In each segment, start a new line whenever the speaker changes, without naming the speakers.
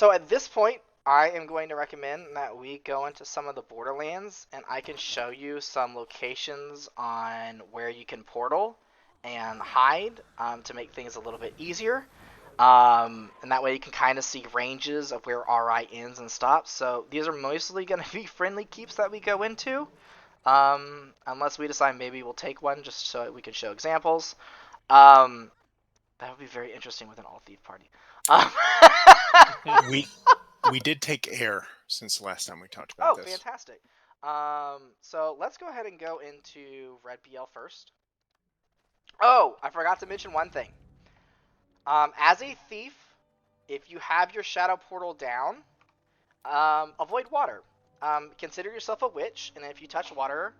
So at this point, I am going to recommend that we go into some of the Borderlands, and I can show you some locations on where you can portal and hide to make things a little bit easier. And that way you can kind of see ranges of where RI ends and stops. So these are mostly going to be friendly keeps that we go into, unless we decide maybe we'll take one just so we can show examples. Um, that would be very interesting with an all-thief party. Um,
We did take air since the last time we talked about
Oh,
this.
fantastic. So let's go ahead and go into Red BL first. Oh, I forgot to mention one thing. As a thief, if you have your shadow portal down, avoid water. Consider yourself a witch, and if you touch water,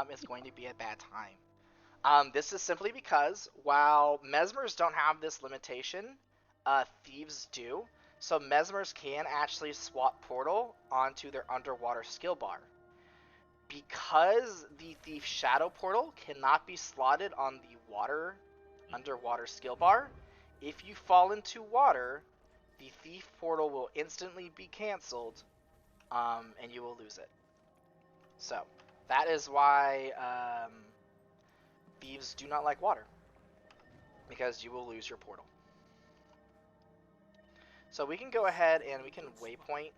it's going to be a bad time. This is simply because while mesmers don't have this limitation, thieves do. So mesmers can actually swap portal onto their underwater skill bar. Because the thief shadow portal cannot be slotted on the underwater skill bar, if you fall into water, the thief portal will instantly be cancelled, and you will lose it. So that is why thieves do not like water, because you will lose your portal. So we can go ahead and we can waypoint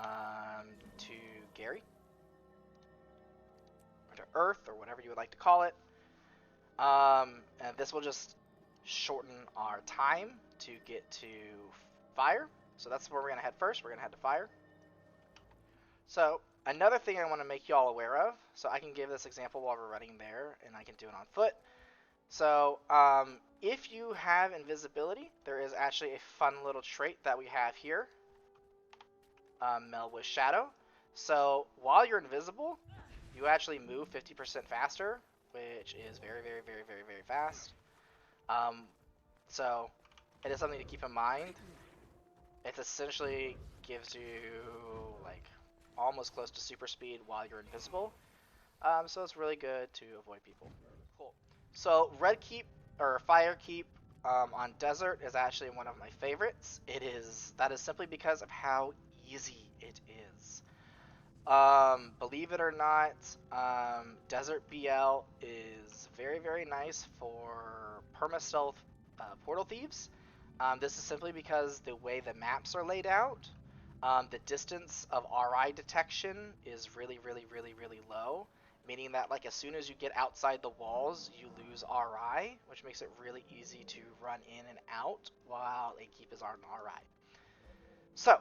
to Gary, or to Earth, or whatever you would like to call it. And this will just shorten our time to get to fire. So that's where we're going to head first. We're going to head to fire. So another thing I want to make you all aware of, so I can give this example while we're running there, and I can do it on foot. So if you have invisibility, there is actually a fun little trait that we have here, Meld with Shadow. So while you're invisible, you actually move 50% faster, which is very, very, very, very, very fast. So it is something to keep in mind. It essentially gives you like almost close to super speed while you're invisible. So it's really good to avoid people. Cool. So red keep or fire keep on desert is actually one of my favorites. That is simply because of how easy it is. Believe it or not, Desert BL is very, very nice for Permastealth portal thieves. This is simply because the way the maps are laid out, the distance of RI detection is really, really, really, really low, meaning that like as soon as you get outside the walls, you lose RI, which makes it really easy to run in and out while a keep is on RI. So,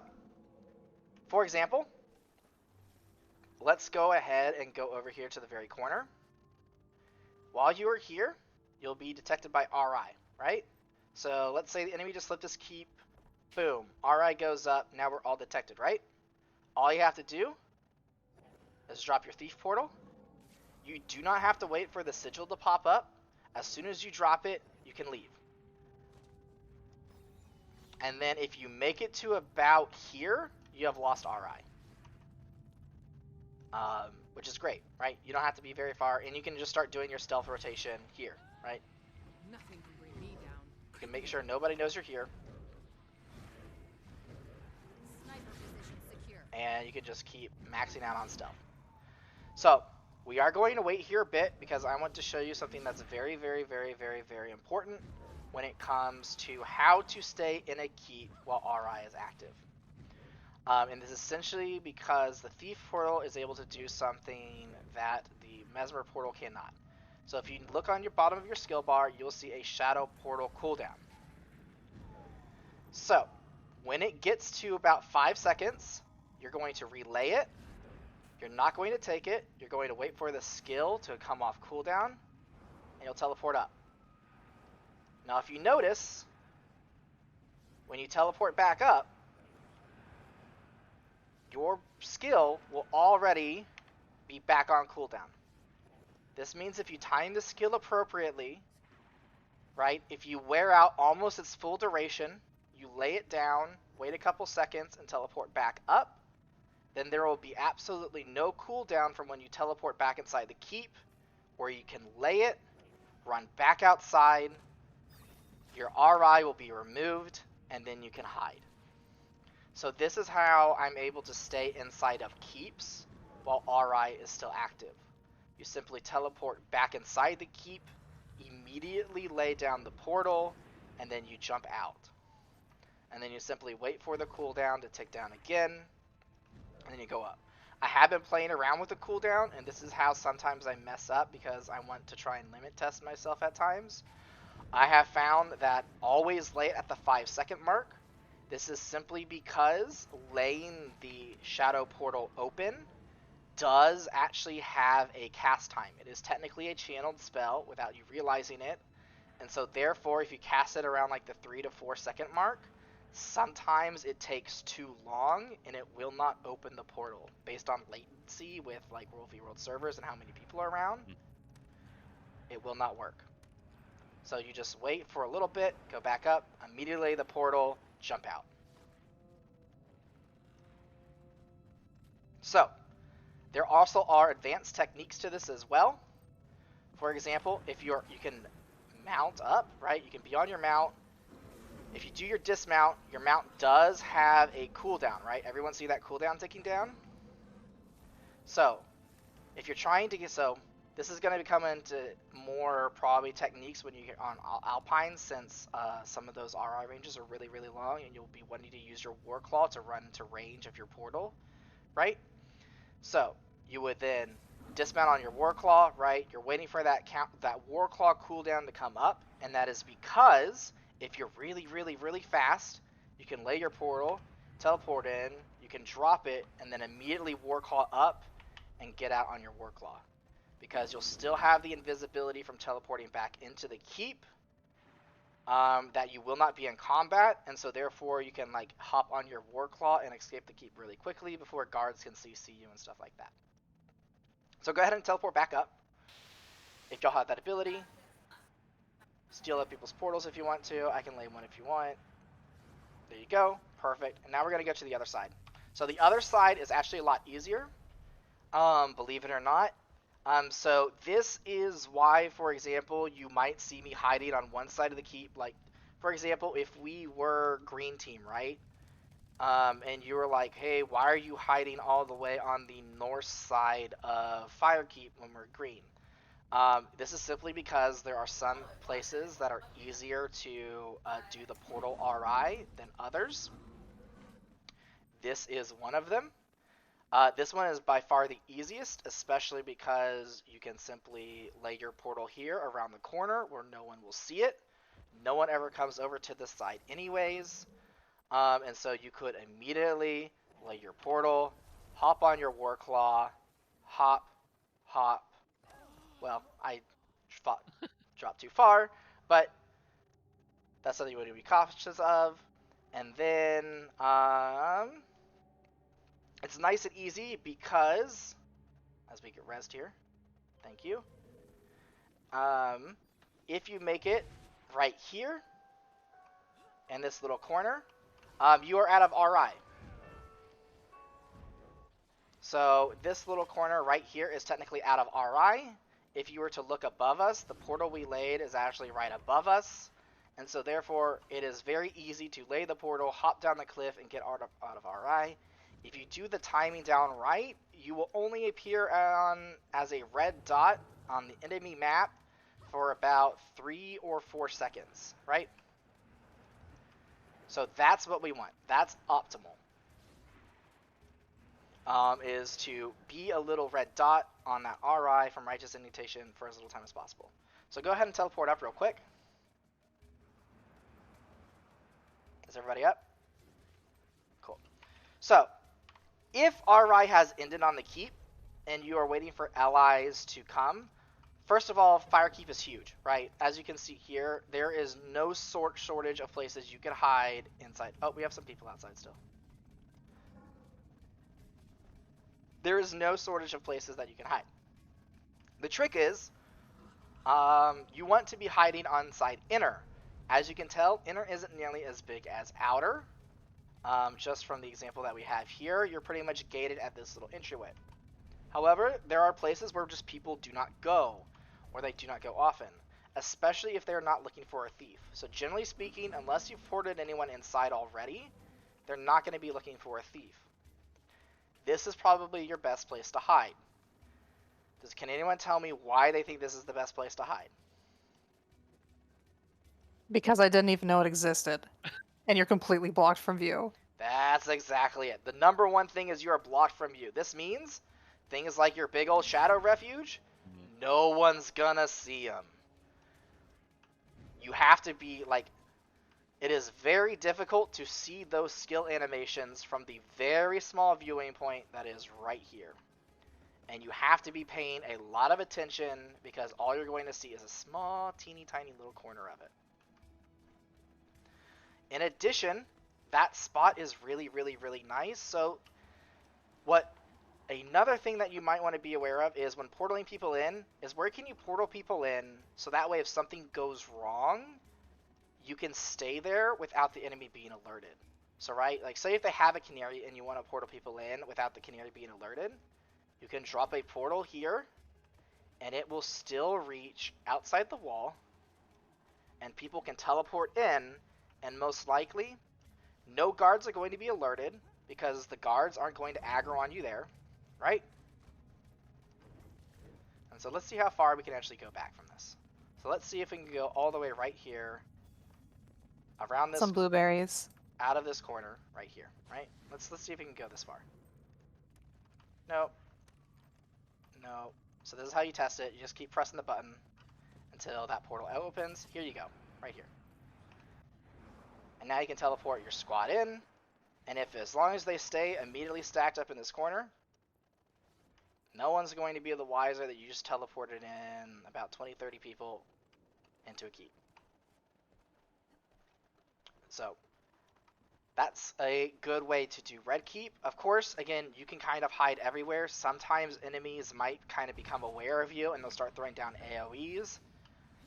for example, let's go ahead and go over here to the very corner. While you are here, you'll be detected by RI, right? So let's say the enemy just flipped his keep. Boom. RI goes up. Now we're all detected, right? All you have to do is drop your thief portal. You do not have to wait for the sigil to pop up. As soon as you drop it, you can leave. And then if you make it to about here, you have lost RI. Which is great, right? You don't have to be very far, and you can just start doing your stealth rotation here, right?
Nothing can bring me down.
You can make sure nobody knows you're here,
Sniper position secure.
and you can just keep maxing out on stealth. So we are going to wait here a bit because I want to show you something that's very, very, very, very, very important when it comes to how to stay in a keep while RI is active. And this is essentially because the Thief portal is able to do something that the Mesmer portal cannot. So if you look on your bottom of your skill bar, you'll see a Shadow portal cooldown. So when it gets to about 5 seconds, you're going to relay it. You're not going to take it. You're going to wait for the skill to come off cooldown, and you'll teleport up. Now if you notice, when you teleport back up, your skill will already be back on cooldown. This means if you time the skill appropriately, right, if you wear out almost its full duration, you lay it down, wait a couple seconds, and teleport back up, then there will be absolutely no cooldown from when you teleport back inside the keep, where you can lay it, run back outside, your RI will be removed, and then you can hide. So this is how I'm able to stay inside of keeps while RI is still active. You simply teleport back inside the keep, immediately lay down the portal, and then you jump out. And then you simply wait for the cooldown to tick down again, and then you go up. I have been playing around with the cooldown, and this is how sometimes I mess up because I want to try and limit test myself at times. I have found that always lay it at the 5-second mark. This is simply because laying the shadow portal open does actually have a cast time. It is technically a channeled spell without you realizing it, and so therefore if you cast it around like the 3 to 4 second mark, sometimes it takes too long and it will not open the portal based on latency with like World v World servers and how many people are around. It will not work. So you just wait for a little bit, go back up, immediately the portal, jump out. So there also are advanced techniques to this as well. For example, if you can mount up, right? You can be on your mount. If you do your dismount, your mount does have a cooldown, right? Everyone see that cooldown ticking down? So, if you're trying to get, this is going to come into more probably techniques when you get on Alpine, since some of those RI ranges are really, really long, and you'll be wanting to use your War Claw to run into range of your portal, right? So, you would then dismount on your War Claw, right? You're waiting for that War Claw cooldown to come up, and that is because if you're really, really, really fast, you can lay your portal, teleport in, you can drop it, and then immediately War Claw up and get out on your War Claw. Because you'll still have the invisibility from teleporting back into the keep, that you will not be in combat, and so therefore you can like hop on your War Claw and escape the keep really quickly before guards can CC you and stuff like that. So go ahead and teleport back up if y'all have that ability. Steal up people's portals if you want to. I can lay one if you want. There you go. Perfect. And now we're going to go to the other side. So the other side is actually a lot easier, believe it or not. So this is why, for example, you might see me hiding on one side of the keep. Like, for example, if we were green team, right? And you were like, hey, why are you hiding all the way on the north side of Firekeep when we're green? This is simply because there are some places that are easier to do the portal RI than others. This is one of them. This one is by far the easiest, especially because you can simply lay your portal here around the corner where no one will see it. No one ever comes over to this side anyways. And so you could immediately lay your portal, hop on your War Claw, hop, hop. Well, I dropped too far, but that's something you want to be cautious of. And then, it's nice and easy because, as we get rest here, thank you. If you make it right here, in this little corner, you are out of RI. So this little corner right here is technically out of RI. If you were to look above us, the portal we laid is actually right above us. And so therefore, it is very easy to lay the portal, hop down the cliff, and get out of RI. If you do the timing down right, you will only appear as a red dot on the enemy map for about 3 or 4 seconds, right? So that's what we want. That's optimal. Is to be a little red dot on that RI from Righteous Indignation for as little time as possible. So go ahead and teleport up real quick. Is everybody up? Cool. So, if RI has ended on the keep, and you are waiting for allies to come, first of all, Firekeep is huge, right? As you can see here, there is no shortage of places you can hide inside. Oh, we have some people outside still. There is no shortage of places that you can hide. The trick is, you want to be hiding on side inner. As you can tell, inner isn't nearly as big as outer. Just from the example that we have here, you're pretty much gated at this little entryway. However, there are places where just people do not go, or they do not go often, especially if they're not looking for a thief. So generally speaking, unless you've ported anyone inside already, they're not going to be looking for a thief. This is probably your best place to hide. Can anyone tell me why they think this is the best place to hide?
Because I didn't even know it existed. And you're completely blocked from view.
That's exactly it. The number one thing is you are blocked from view. This means things like your big old shadow refuge, no one's gonna see them. You have to be like, it is very difficult to see those skill animations from the very small viewing point that is right here. And you have to be paying a lot of attention because all you're going to see is a small, teeny tiny little corner of it. In addition, that spot is really, really, really nice. So another thing that you might want to be aware of is when portaling people in, is where can you portal people in so that way if something goes wrong, you can stay there without the enemy being alerted. So right, like say if they have a canary and you want to portal people in without the canary being alerted, you can drop a portal here and it will still reach outside the wall and people can teleport in, and most likely no guards are going to be alerted because the guards aren't going to aggro on you there, right? And so let's see how far we can actually go back from this. So let's see if we can go all the way right here, around this,
Some blueberries.
out of this corner right here, right? Let's see if we can go this far. No. No. So this is how you test it. You just keep pressing the button until that portal opens. Here you go, right here. And now you can teleport your squad in, and as long as they stay immediately stacked up in this corner, no one's going to be the wiser that you just teleported in about 20-30 people into a keep. So that's a good way to do red keep. Of course, again, you can kind of hide everywhere. Sometimes enemies might kind of become aware of you and they'll start throwing down AoEs.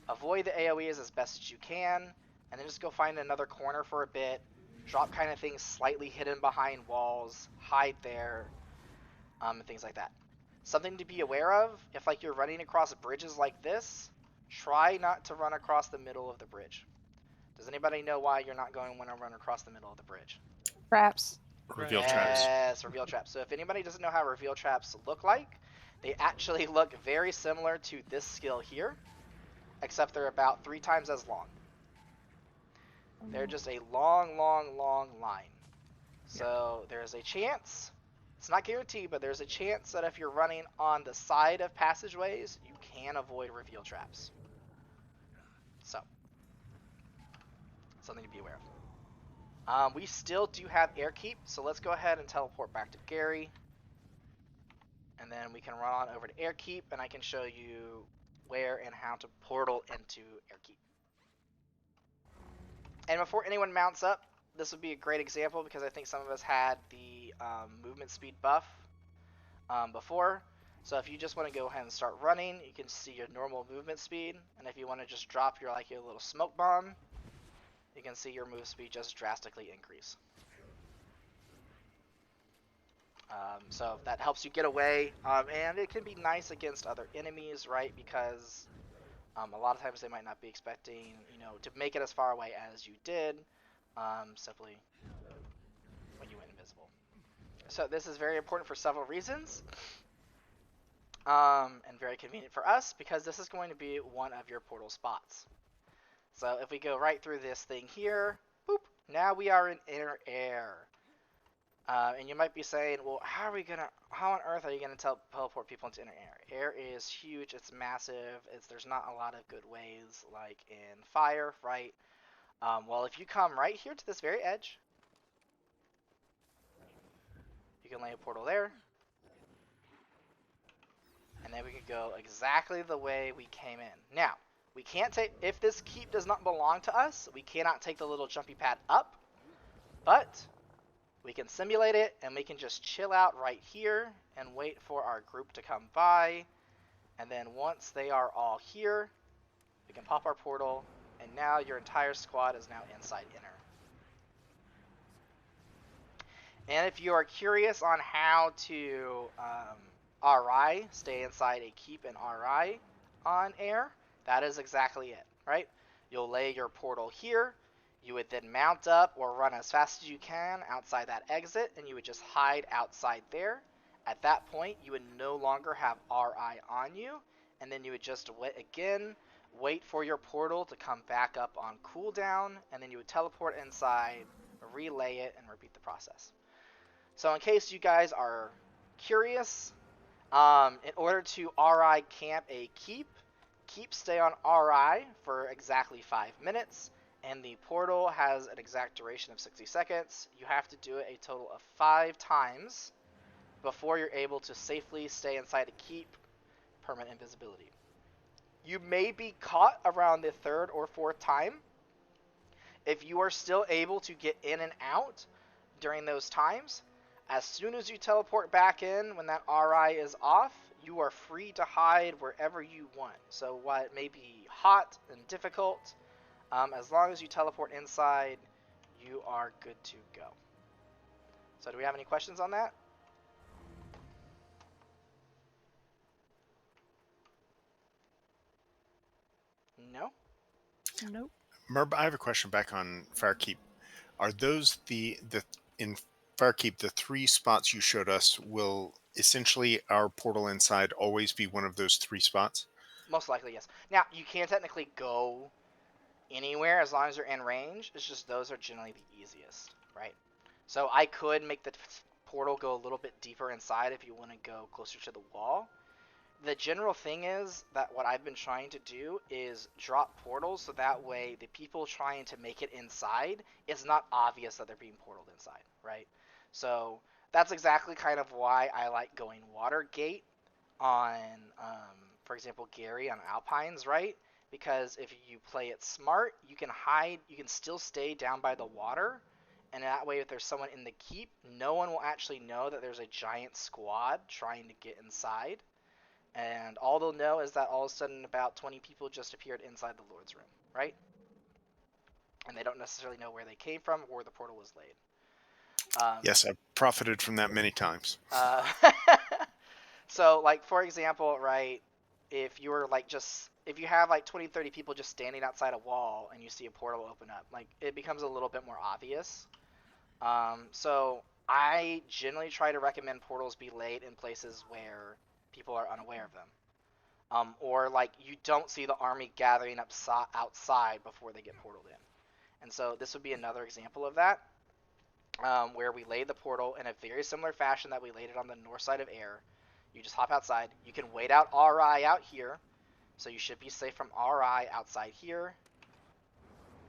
Avoid the AoEs as best as you can, and then just go find another corner for a bit. Drop kind of things slightly hidden behind walls, hide there, and things like that. Something to be aware of, if like you're running across bridges like this, try not to run across the middle of the bridge. Does anybody know why you're not going when I run across the middle of the bridge?
Traps.
Reveal traps.
Yes, reveal traps. So if anybody doesn't know how reveal traps look like, they actually look very similar to this skill here, except they're about 3 times as long. They're just a long, long, long line. So there's a chance, it's not guaranteed, but there's a chance that if you're running on the side of passageways, you can avoid reveal traps. So, something to be aware of. We still do have air keep, so let's go ahead and teleport back to Gary. And then we can run on over to air keep, and I can show you where and how to portal into air keep. And before anyone mounts up, this would be a great example because I think some of us had the movement speed buff before. So if you just want to go ahead and start running, you can see your normal movement speed. And if you want to just drop your little smoke bomb, you can see your move speed just drastically increase. So that helps you get away, and it can be nice against other enemies, right? Because a lot of times they might not be expecting, to make it as far away as you did, simply when you went invisible. So this is very important for several reasons, and very convenient for us because this is going to be one of your portal spots. So if we go right through this thing here, boop, now we are in inner air. And you might be saying, well, how on earth are you gonna teleport people into inner air? Air is huge, it's massive, there's not a lot of good ways like in fire, right? Well, if you come right here to this very edge, you can lay a portal there, and then we can go exactly the way we came in. Now, we can't take, if this keep does not belong to us, we cannot take the little jumpy pad up, but we can simulate it, and we can just chill out right here and wait for our group to come by. And then once they are all here, we can pop our portal, and now your entire squad is now inside inner. And if you are curious on how to RI, stay inside a keep and RI on air, that is exactly it, right? You'll lay your portal here. You would then mount up or run as fast as you can outside that exit, and you would just hide outside there. At that point, you would no longer have RI on you, and then you would just wait for your portal to come back up on cooldown, and then you would teleport inside, relay it, and repeat the process. So in case you guys are curious, in order to RI camp a keep stay on RI for exactly 5 minutes, and the portal has an exact duration of 60 seconds. You have to do it a total of 5 times before you're able to safely stay inside a keep permanent invisibility. You may be caught around the 3rd or 4th time. If you are still able to get in and out during those times, as soon as you teleport back in when that RI is off, you are free to hide wherever you want. So while it may be hot and difficult, as long as you teleport inside, you are good to go. So do we have any questions on that? No?
Nope.
Merb, I have a question back on Firekeep. Are those in Firekeep, the 3 spots you showed us, will essentially our portal inside always be one of those 3 spots?
Most likely, yes. Now, you can technically go anywhere as long as you're in range. It's just those are generally the easiest, right? So I could make the portal go a little bit deeper inside if you want to go closer to the wall. The general thing is that what I've been trying to do is drop portals so that way the people trying to make it inside, it's not obvious that they're being portaled inside, right? So that's exactly kind of why I like going Watergate on, for example, Gary on Alpines, right? Because if you play it smart, you can hide, you can still stay down by the water, and that way if there's someone in the keep, no one will actually know that there's a giant squad trying to get inside. And all they'll know is that all of a sudden about 20 people just appeared inside the Lord's room, right? And they don't necessarily know where they came from or where the portal was laid.
Yes, I've profited from that many times.
So, like, for example, right, if you have like 20, 30 people just standing outside a wall and you see a portal open up, like, it becomes a little bit more obvious. So I generally try to recommend portals be laid in places where people are unaware of them. Or like you don't see the army gathering up outside before they get portaled in. And so this would be another example of that, where we laid the portal in a very similar fashion that we laid it on the north side of air. You just hop outside. You can wait out RI out here, so you should be safe from RI outside here,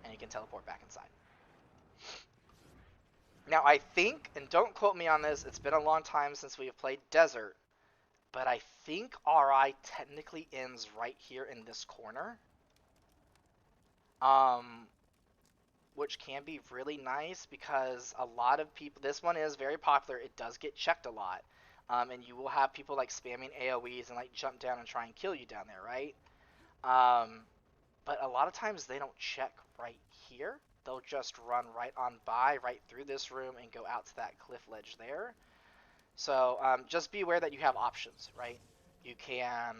and you can teleport back inside. Now I think, and don't quote me on this, it's been a long time since we have played Desert, but I think RI technically ends right here in this corner. Which can be really nice because a lot of people, this one is very popular, it does get checked a lot. And you will have people like spamming AoEs and like jump down and try and kill you down there, right? But a lot of times they don't check right here. They'll just run right on by, right through this room and go out to that cliff ledge there. So just be aware that you have options, right? You can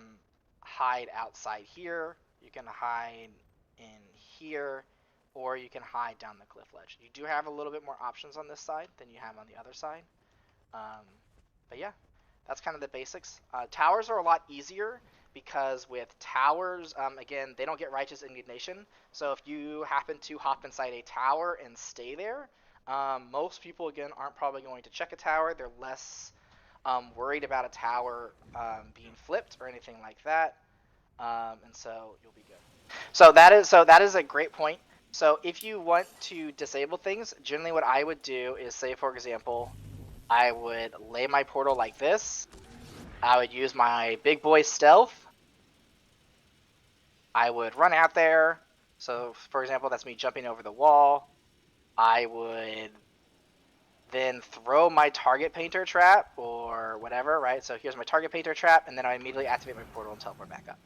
hide outside here, you can hide in here, or you can hide down the cliff ledge. You do have a little bit more options on this side than you have on the other side. But yeah, that's kind of the basics. Towers are a lot easier because with towers, again, they don't get Righteous Indignation. So if you happen to hop inside a tower and stay there, most people, again, aren't probably going to check a tower. They're less worried about a tower being flipped or anything like that. And so you'll be good. So that is a great point. So if you want to disable things, generally what I would do is, say for example, I would lay my portal like this. I would use my big boy stealth. I would run out there. So for example, that's me jumping over the wall. I would then throw my target painter trap or whatever, right? So here's my target painter trap, and then I immediately activate my portal and teleport back up.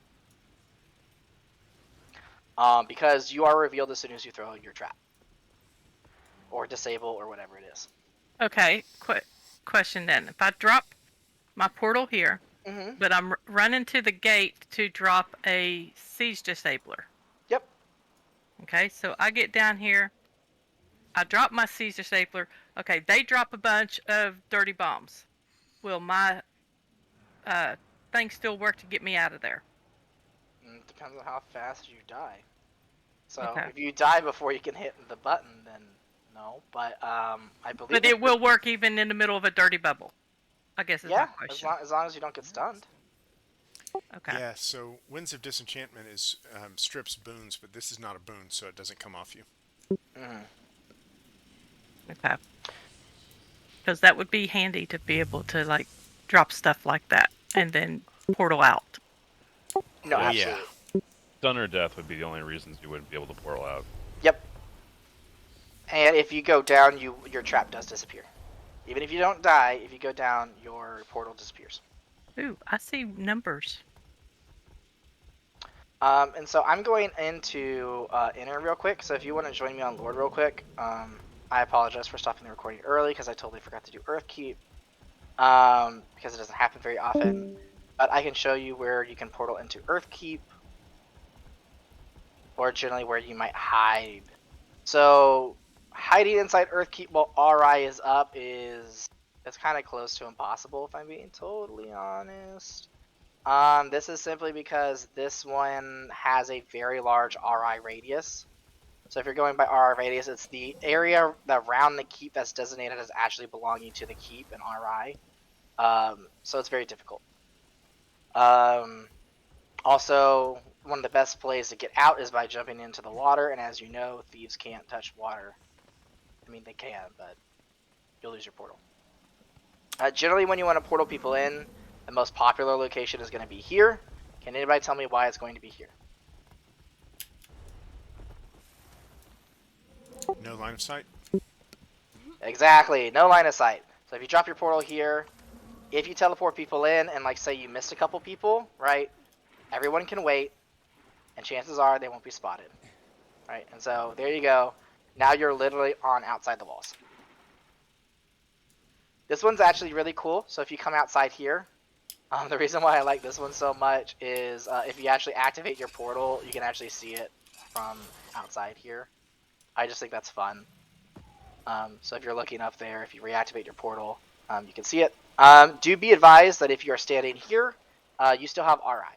Because you are revealed as soon as you throw your trap. Or disable or whatever it is.
Okay, question then. If I drop my portal here, but I'm running to the gate to drop a siege disabler.
Yep.
Okay, so I get down here I drop my Caesar stapler. Okay, they drop a bunch of dirty bombs. Will my thing still work to get me out of there?
Depends on how fast you die. So
Okay.
if you die before you can hit the button, then no. But I believe.
But it will work even in the middle of a dirty bubble, I guess is my
Yeah,
question.
as long as you don't get stunned.
Okay.
Yeah, so Winds of Disenchantment is strips boons, but this is not a boon, so it doesn't come off you.
Mm.
Okay. Because that would be handy to be able to like drop stuff like that and then portal out.
No,
Oh,
absolutely.
yeah.
Stun or death would be the only reasons you wouldn't be able to portal out.
Yep. And if you go down, your trap does disappear. Even if you don't die, if you go down, your portal disappears.
Ooh, I see numbers.
And so I'm going into Inner real quick. So if you want to join me on Lord real quick, I apologize for stopping the recording early because I totally forgot to do Earthkeep. Because it doesn't happen very often. But I can show you where you can portal into Earthkeep, or generally where you might hide. So hiding inside Earthkeep while RI is up it's kind of close to impossible, if I'm being totally honest. This is simply because this one has a very large RI radius. So if you're going by RI radius, it's the area around the keep that's designated as actually belonging to the keep in RI. So it's very difficult. Also, one of the best plays to get out is by jumping into the water, and as you know, thieves can't touch water. I mean, they can, but you'll lose your portal. Generally, when you want to portal people in, the most popular location is going to be here. Can anybody tell me why it's going to be here?
No line of sight?
Exactly, no line of sight. So if you drop your portal here, if you teleport people in and like say you missed a couple people, right? Everyone can wait, and chances are they won't be spotted, right? And so there you go. Now you're literally on outside the walls. This one's actually really cool. So if you come outside here, the reason why I like this one so much is if you actually activate your portal, you can actually see it from outside here. I just think that's fun. So if you're looking up there, if you reactivate your portal, you can see it. Do be advised that if you're standing here, you still have RI,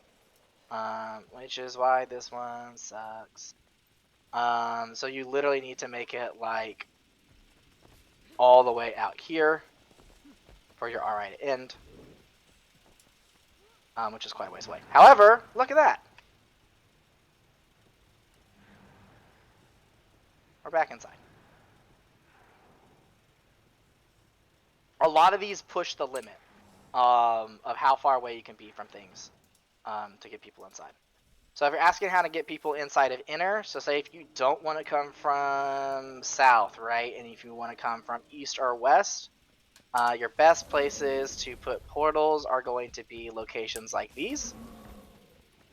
which is why this one sucks. So you literally need to make it like all the way out here for your RI to end, which is quite a ways away. However, look at that. We're back inside. A lot of these push the limit of how far away you can be from things to get people inside. So if you're asking how to get people inside of Inner, so say if you don't want to come from south, right, and if you want to come from east or west, your best places to put portals are going to be locations like these,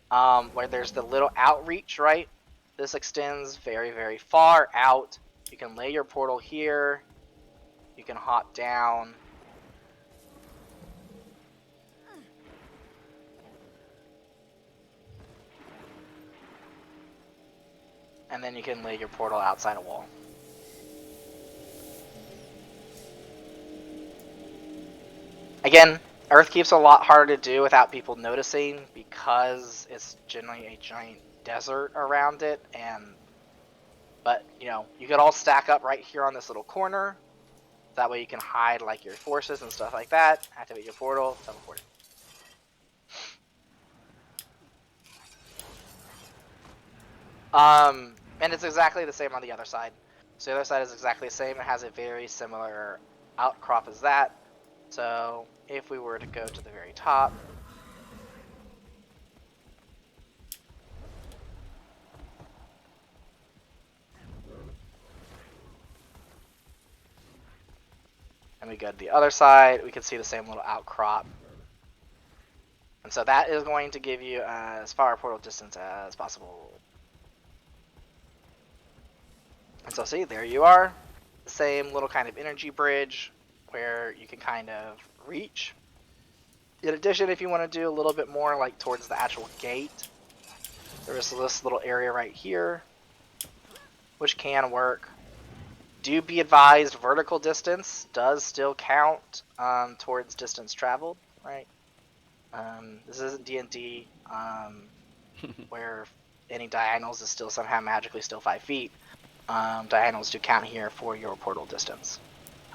where there's the little outreach, right? This extends very, very far out. You can lay your portal here. You can hop down. And then you can lay your portal outside a wall. Again, Earthkeep's a lot harder to do without people noticing because it's generally a giant desert around it, but you know, you could all stack up right here on this little corner. That way you can hide like your forces and stuff like that. Activate your portal, teleport it. And it's exactly the same on the other side. So the other side is exactly the same. It has a very similar outcrop as that. So if we were to go to the very top, and we go to the other side, we can see the same little outcrop. And so that is going to give you as far a portal distance as possible. And so see, there you are. The same little kind of energy bridge where you can kind of reach. In addition, if you want to do a little bit more like towards the actual gate, there is this little area right here, which can work. Do be advised, vertical distance does still count towards distance traveled, right? This isn't D&D, where any diagonals is still somehow magically still 5 feet. Diagonals do count here for your portal distance,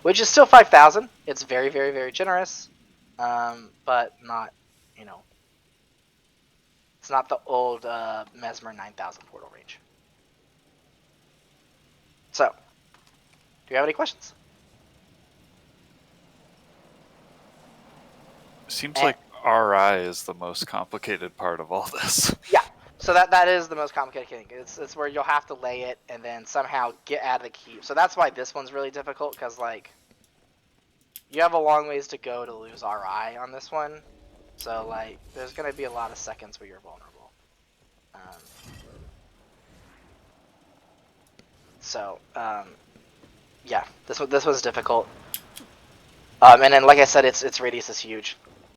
which is still 5,000. It's very, very, very generous, but not, you know, it's not the old Mesmer 9,000 portal range. So, do you have any questions?
Seems like RI is the most complicated part of all this.
Yeah. So that is the most complicated thing. It's where you'll have to lay it and then somehow get out of the keep. So that's why this one's really difficult, because like you have a long ways to go to lose RI on this one. So like there's gonna be a lot of seconds where you're vulnerable. Yeah, this was difficult. And then like I said, its radius is huge.